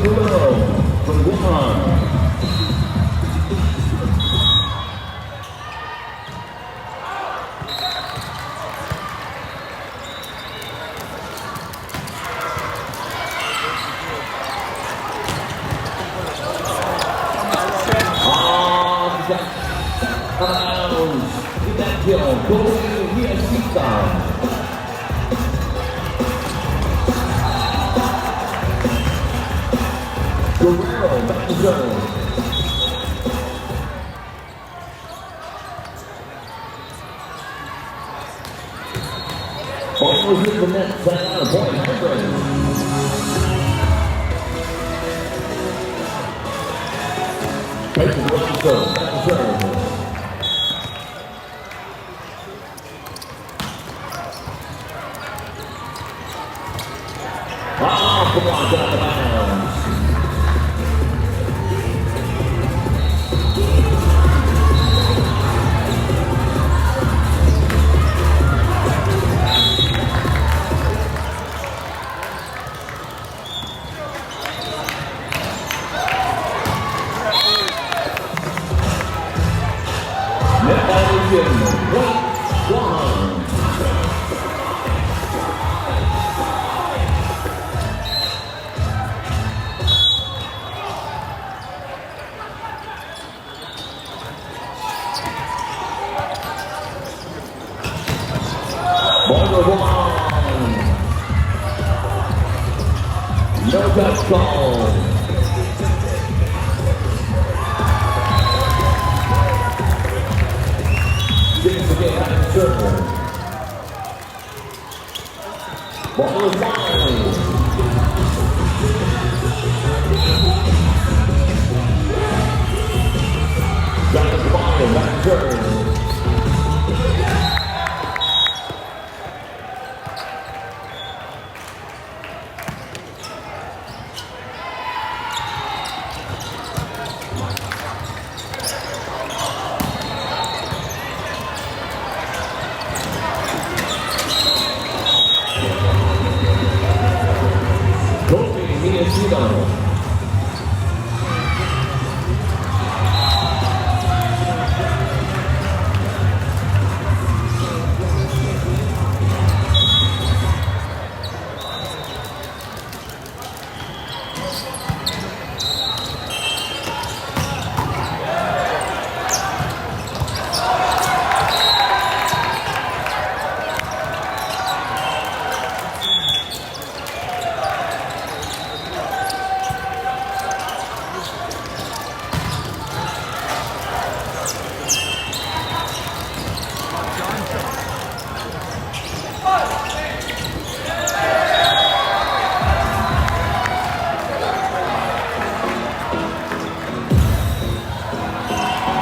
Guerrero from Guam. Guerrero back to zone. Almost hit the net, side out of point. Back to zone, back to zone. Come on, get out of bounds. Net violation, point, Guam. Ball goes on. No touch call. Brings the game back in circle. Ball is wide. Got the ball back turn.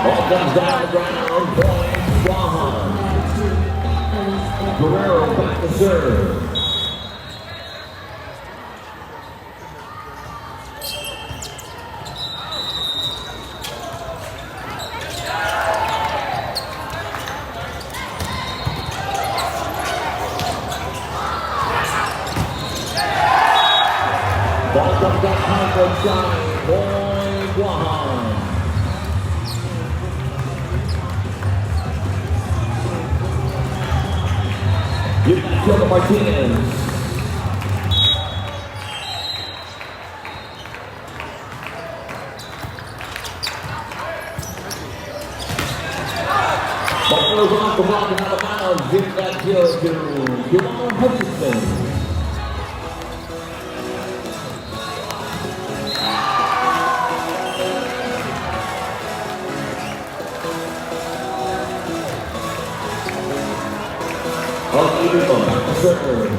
Ball comes down the ground, point, Guam. Guerrero back to serve. Ball comes down high for shot, point, Guam. Give back to Martinez. Ball goes off the block and out of bounds. Give that kill to Jamal Hutchinson. Unbelievable, back to serve.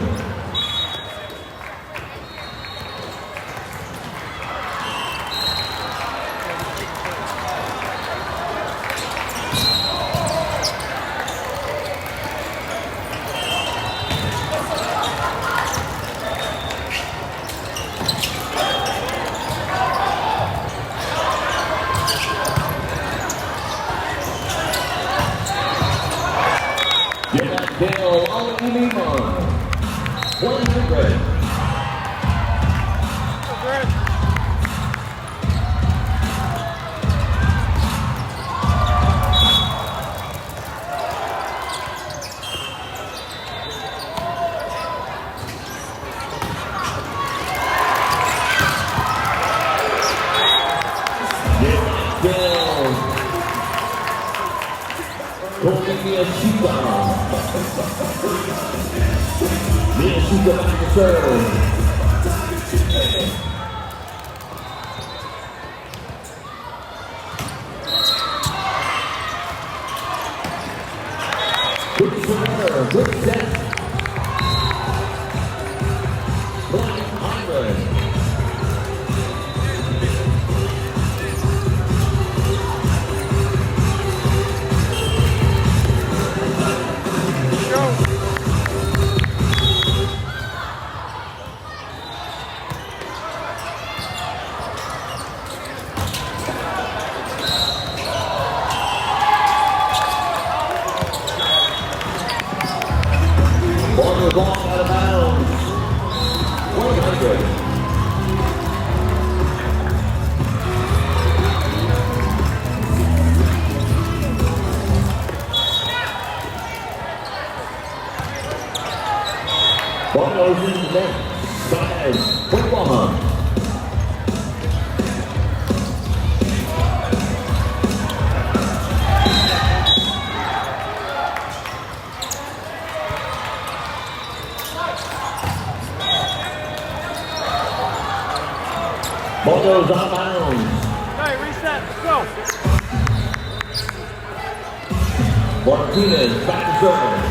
Get that kill, Ali Lima. 100. Kobe Miyashita. Miyashita back to serve. Good serve, good set. Black Iron. Ball was off out of bounds. 100. Ball goes into the net. Side. Oklahoma. Ball goes out of bounds. Okay, reset, let's go. Martinez back to serve.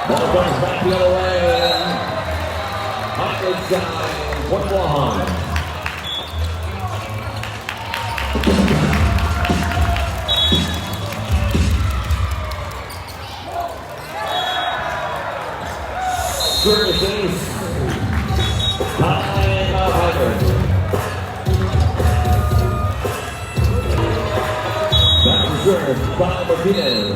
Ball comes back the other way. Hot inside. 1-1. Services. Time out, Hyder. Back to serve. Bob Martinez.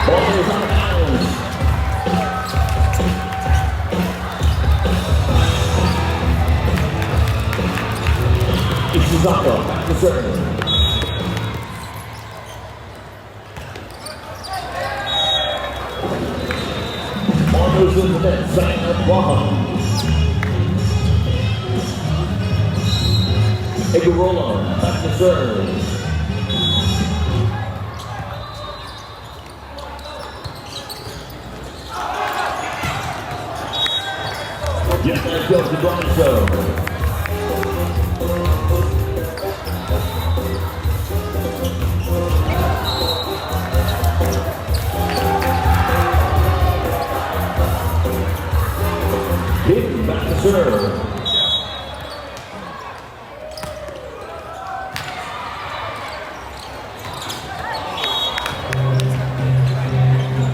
Ball is out of bounds. Ishizaka back to serve. Ball goes into the net. Sign up Waham. Iguarola back to serve. Yes, that goes to Bronzo. Hidden back to serve.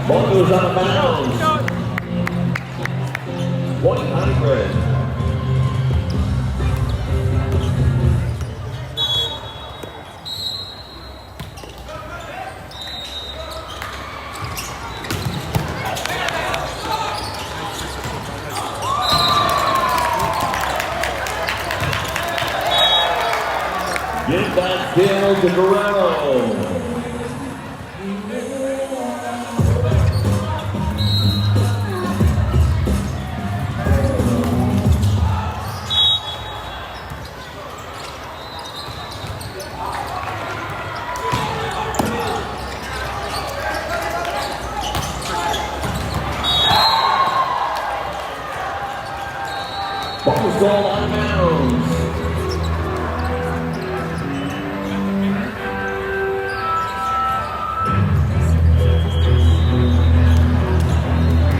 Ball goes out of bounds. 100. Get that kill to Guerrero. Ball is all out of bounds.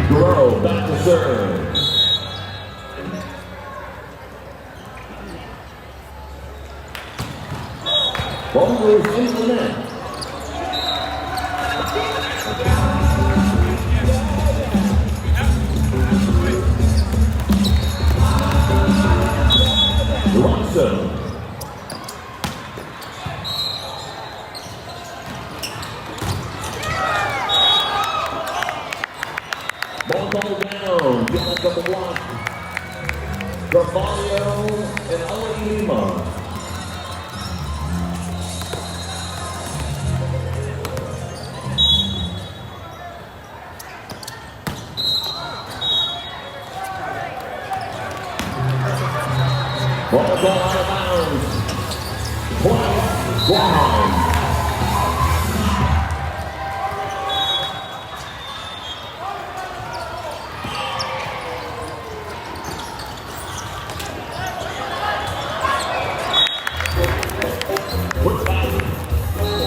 Guerrero back to serve. Ball goes into the net. Alonso. one.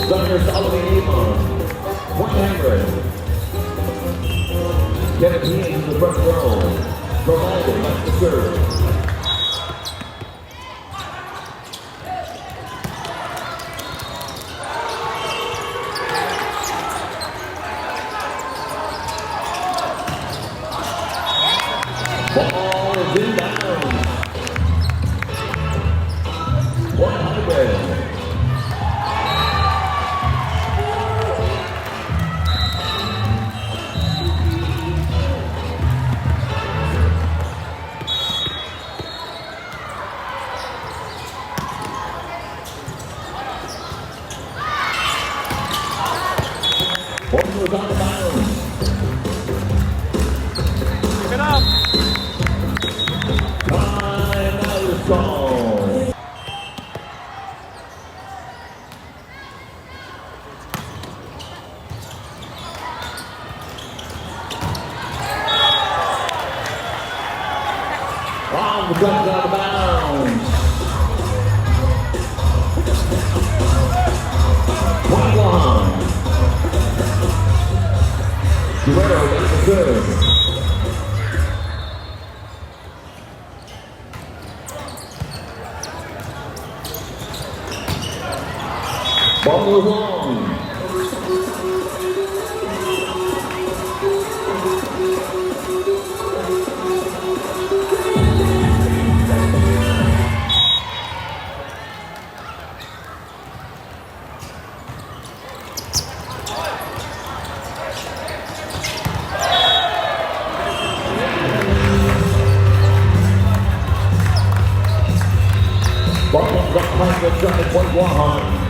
Gunner Solomon Avon, 100. Kevin Hayes in the front row. Ronaldo back to serve. Ball is inbound. 100. Ball goes out of bounds. Keep it up. Time out is called. The gun's out of bounds. 21. Guerrero ready to serve. Ball goes long. Ball comes up behind the shot at 21.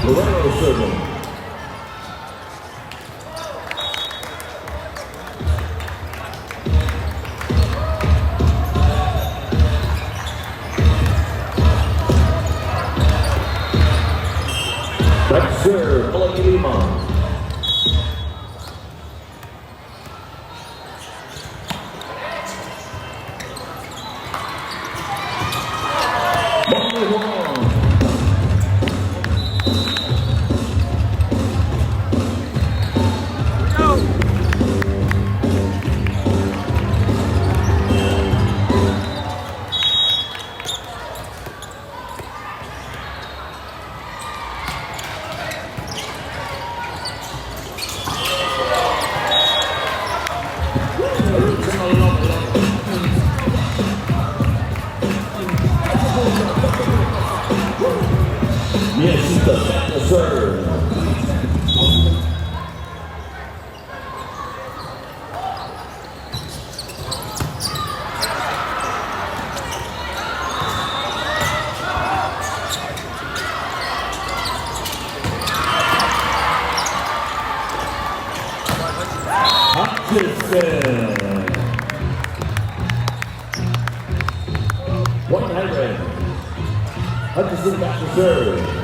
Guerrero serving. Back serve, Olay Lima. Ball is long. Go. Miyashita back to serve. Hutchinson. 100. Hutchinson back to serve.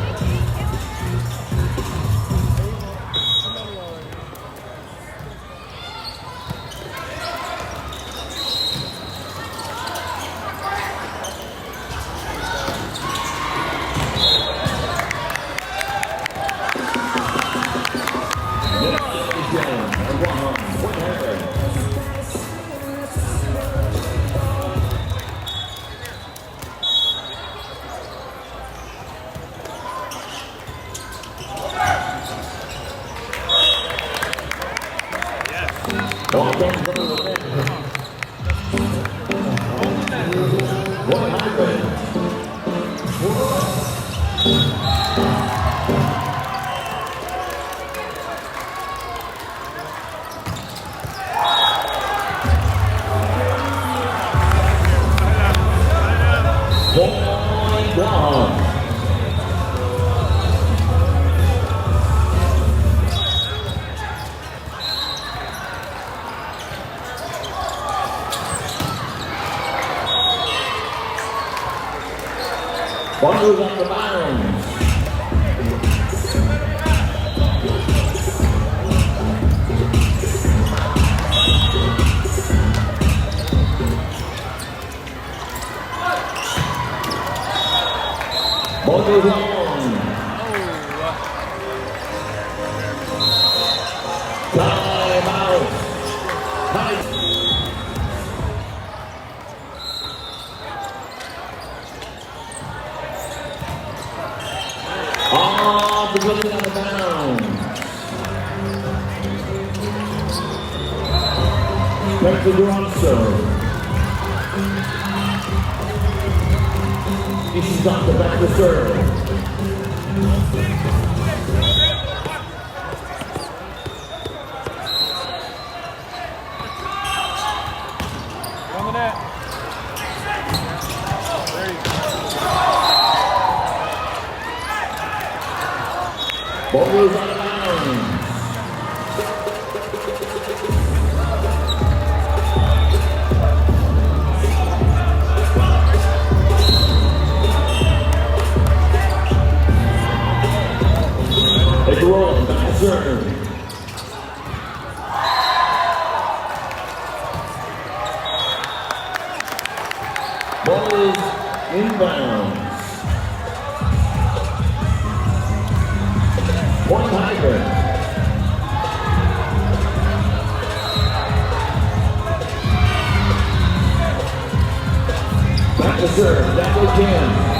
Ball comes under the net. 100. Ball goes off the bounds. Ball goes on. Time out. Time. Off the building out of bounds. Back to Duranso. She's on the back to serve. On the net. There you go. Ball goes out of bounds. Take a roll, back to serve. Ball is inbounds. Point Tiger. Back to serve, that goes in.